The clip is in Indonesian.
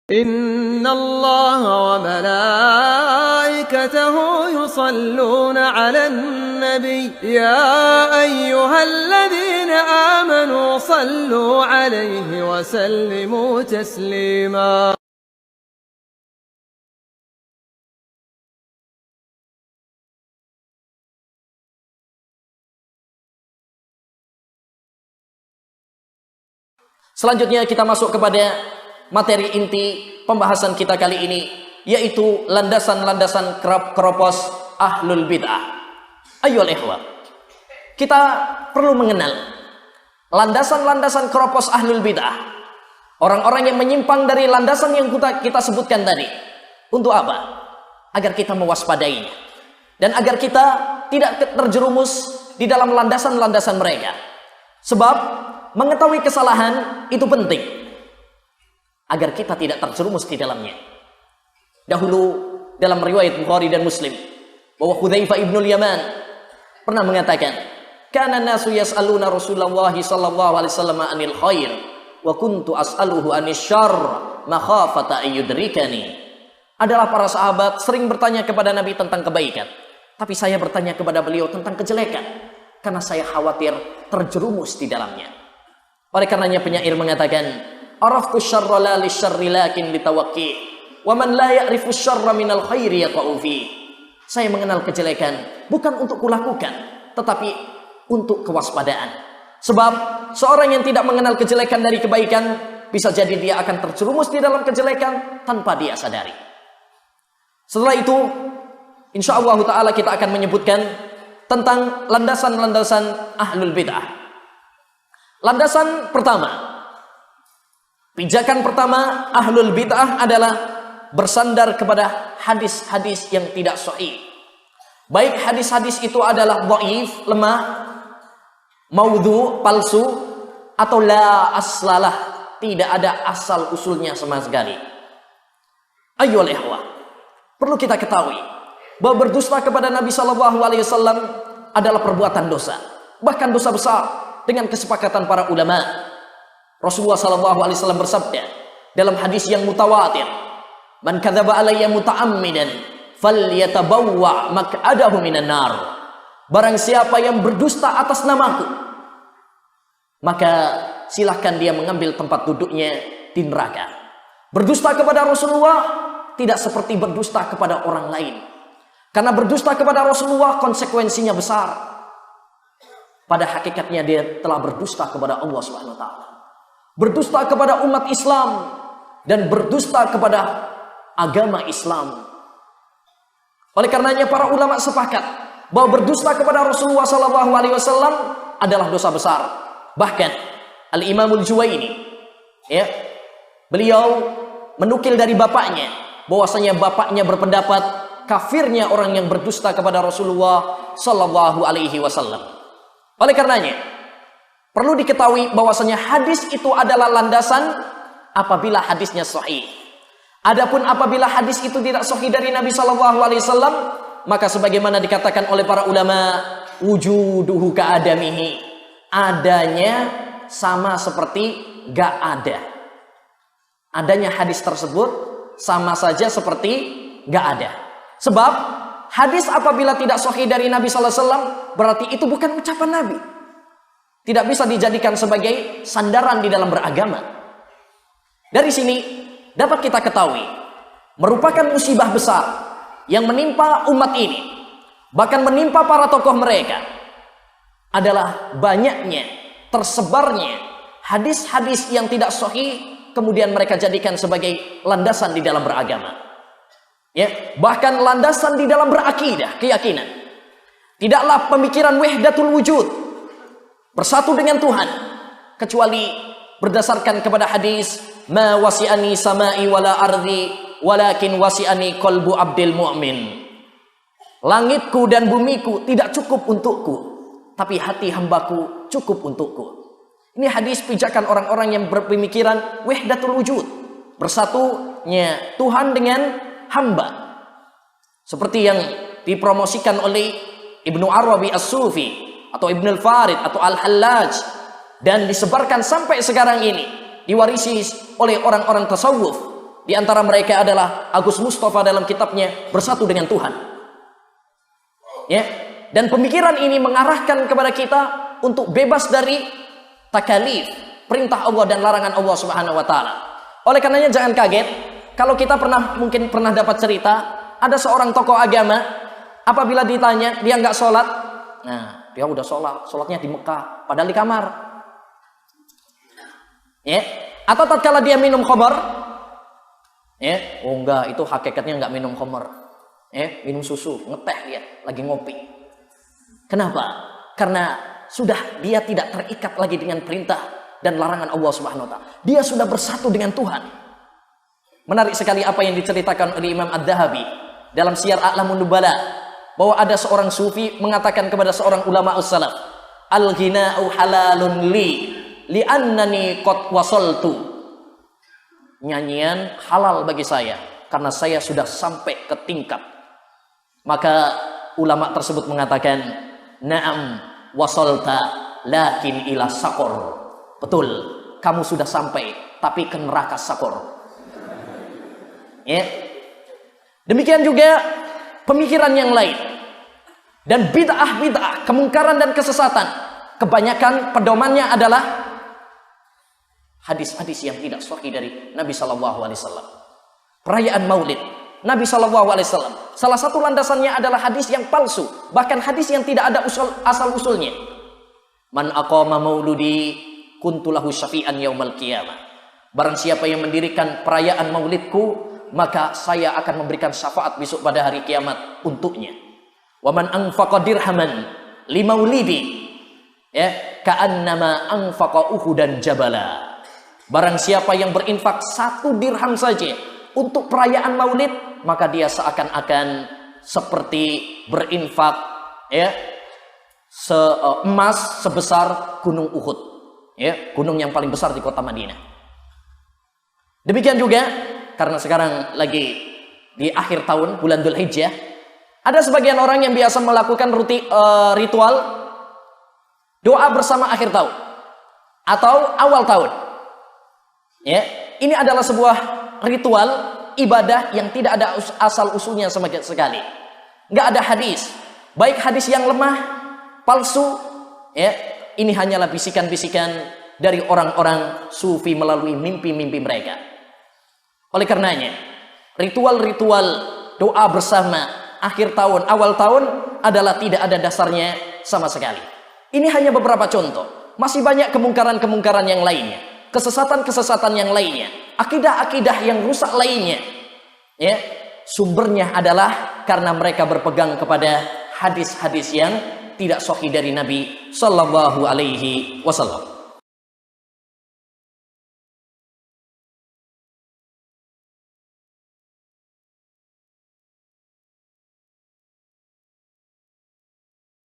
إن الله وملائكته يصلون على النبي يا أيها الذين آمنوا صلوا عليه وسلموا تسليما. Selanjutnya kita masuk kepada materi inti pembahasan kita kali ini, yaitu landasan-landasan keropos ahlul bid'ah. Ayyuhal ikhwah, kita perlu mengenal landasan-landasan keropos ahlul bid'ah, orang-orang yang menyimpang dari landasan yang kita sebutkan tadi. Untuk apa? Agar kita mewaspadainya dan agar kita tidak terjerumus di dalam landasan-landasan mereka. Sebab mengetahui kesalahan itu penting agar kita tidak terjerumus di dalamnya. Dahulu dalam riwayat Bukhari dan Muslim bahwa Hudzaifah ibnul Yaman pernah mengatakan, "Kana nasu yas'aluna Rasulullah sallallahu alaihi wasallam 'anil khair wa kuntu as'aluhu 'anil syarr makhafata ayyudrikani." Adalah para sahabat sering bertanya kepada Nabi tentang kebaikan, tapi saya bertanya kepada beliau tentang kejelekan karena saya khawatir terjerumus di dalamnya. Oleh karenanya penyair mengatakan, "Araftu syarra la lisyarri lakin litawaqi, wa man la ya'rifu syarra minal khairi yaqa'u fi." Saya mengenal kejelekan bukan untuk kulakukan, tetapi untuk kewaspadaan. Sebab seorang yang tidak mengenal kejelekan dari kebaikan, bisa jadi dia akan terjerumus di dalam kejelekan tanpa dia sadari. Setelah itu, insyaallah ta'ala kita akan menyebutkan tentang landasan-landasan ahlul bid'ah. Landasan pertama, pijakan pertama ahlul bid'ah adalah bersandar kepada hadis-hadis yang tidak sahih. Baik hadis-hadis itu adalah dhaif, lemah, maudhu, palsu, atau la aslalah, tidak ada asal usulnya sama sekali. Ayyuhal ikhwah, perlu kita ketahui bahwa berdusta kepada Nabi sallallahu alaihi wasallam adalah perbuatan dosa, bahkan dosa besar. Dengan kesepakatan para ulama, Rasulullah sallallahu alaihi wasallam bersabda dalam hadis yang mutawatir, "Man kadzaba alayya muta'ammidan falyatabawwa maq'adahu minan nar." Barang siapa yang berdusta atas namaku, maka silahkan dia mengambil tempat duduknya di neraka. Berdusta kepada Rasulullah tidak seperti berdusta kepada orang lain. Karena berdusta kepada Rasulullah konsekuensinya besar. Pada hakikatnya dia telah berdusta kepada Allah Subhanahu wa taala. Berdusta kepada umat Islam dan berdusta kepada agama Islam. Oleh karenanya para ulama sepakat bahwa berdusta kepada Rasulullah sallallahu alaihi wasallam adalah dosa besar. Bahkan Al-Imamul Juwaini, ya, beliau menukil dari bapaknya bahwasanya bapaknya berpendapat kafirnya orang yang berdusta kepada Rasulullah sallallahu alaihi wasallam. Oleh karenanya, perlu diketahui bahwasanya hadis itu adalah landasan apabila hadisnya sahih. Adapun apabila hadis itu tidak sahih dari Nabi sallallahu alaihi wasallam, maka sebagaimana dikatakan oleh para ulama, wujuduhu ka'adamihi, adanya sama seperti gak ada. Adanya hadis tersebut sama saja seperti gak ada. Sebab hadis apabila tidak sahih dari Nabi sallallahu alaihi wasallam, berarti itu bukan ucapan Nabi. Tidak bisa dijadikan sebagai sandaran di dalam beragama. Dari sini dapat kita ketahui merupakan musibah besar yang menimpa umat ini, bahkan menimpa para tokoh mereka, adalah banyaknya tersebarnya hadis-hadis yang tidak sahih kemudian mereka jadikan sebagai landasan di dalam beragama. Ya, bahkan landasan di dalam berakidah, keyakinan. Tidaklah pemikiran wahdatul wujud, bersatu dengan Tuhan, kecuali berdasarkan kepada hadis, "Ma wasi'ani sama'i wala ardi, walakin wasi'ani qalbu abdil mu'min." Langitku dan bumiku tidak cukup untukku, tapi hati hambaku cukup untukku. Ini hadis pijakan orang-orang yang berpemikiran wahdatul wujud, bersatunya Tuhan dengan hamba, seperti yang dipromosikan oleh Ibnu Arabi As-Sufi atau Ibnu Al-Farid atau Al-Hallaj, dan disebarkan sampai sekarang ini, diwarisi oleh orang-orang tasawuf Di antara mereka adalah Agus Mustafa dalam kitabnya Bersatu dengan Tuhan. Ya. Dan pemikiran ini mengarahkan kepada kita untuk bebas dari takalif, perintah Allah dan larangan Allah Subhanahu wa taala. Oleh karenanya jangan kaget kalau kita mungkin pernah dapat cerita ada seorang tokoh agama apabila ditanya dia nggak sholat, nah dia udah sholatnya di Mekah padahal di kamar. Ya. Atau tatkala dia minum khamar, ya, oh enggak, itu hakikatnya enggak minum khamar. Ya, minum susu, ngeteh dia, lagi ngopi. Kenapa? Karena sudah dia tidak terikat lagi dengan perintah dan larangan Allah Subhanahu wa taala. Dia sudah bersatu dengan Tuhan. Menarik sekali apa yang diceritakan oleh Imam Ad-Dhahabi dalam Siyar A'lamun Nubala, bahwa ada seorang sufi mengatakan kepada seorang ulama as-salaf, "Al-ghina'u halalun li'annani qad wasaltu." Nyanyian halal bagi saya karena saya sudah sampai ke tingkat. Maka ulama tersebut mengatakan, "Na'am wasalta lakin ila sakor." Betul, kamu sudah sampai tapi ke neraka sakor. Ya. Demikian juga pemikiran yang lain. Dan bid'ah, kemungkaran dan kesesatan, kebanyakan pedomannya adalah hadis-hadis yang tidak sahih dari Nabi Shallallahu Alaihi Wasallam. Perayaan Maulid Nabi Shallallahu Alaihi Wasallam, salah satu landasannya adalah hadis yang palsu, bahkan hadis yang tidak ada asal usulnya. Man aqama mauludi kuntulahu syafi'an yaumal qiyamah. Barang siapa yang mendirikan perayaan Maulidku, maka saya akan memberikan syafaat besok pada hari kiamat untuknya. Wa man anfaqa dirhaman li maulidi, ya, ka'annama anfaqa uhudan jabala. Barang siapa yang berinfak 1 dirham saja untuk perayaan Maulid, maka dia seakan-akan seperti berinfak, ya, emas sebesar gunung Uhud, ya, gunung yang paling besar di kota Madinah. Demikian juga karena sekarang lagi di akhir tahun bulan Dzulhijjah, ada sebagian orang yang biasa melakukan ritual doa bersama akhir tahun atau awal tahun. Ya, ini adalah sebuah ritual ibadah yang tidak ada asal usulnya sama sekali. Nggak ada hadis, baik hadis yang lemah, palsu, ya, ini hanyalah bisikan-bisikan dari orang-orang sufi melalui mimpi-mimpi mereka. Oleh karenanya, ritual-ritual doa bersama akhir tahun, awal tahun adalah tidak ada dasarnya sama sekali. Ini hanya beberapa contoh. Masih banyak kemungkaran-kemungkaran yang lainnya, kesesatan-kesesatan yang lainnya, akidah-akidah yang rusak lainnya. Ya, sumbernya adalah karena mereka berpegang kepada hadis-hadis yang tidak sahih dari Nabi Sallallahu Alaihi Wasallam.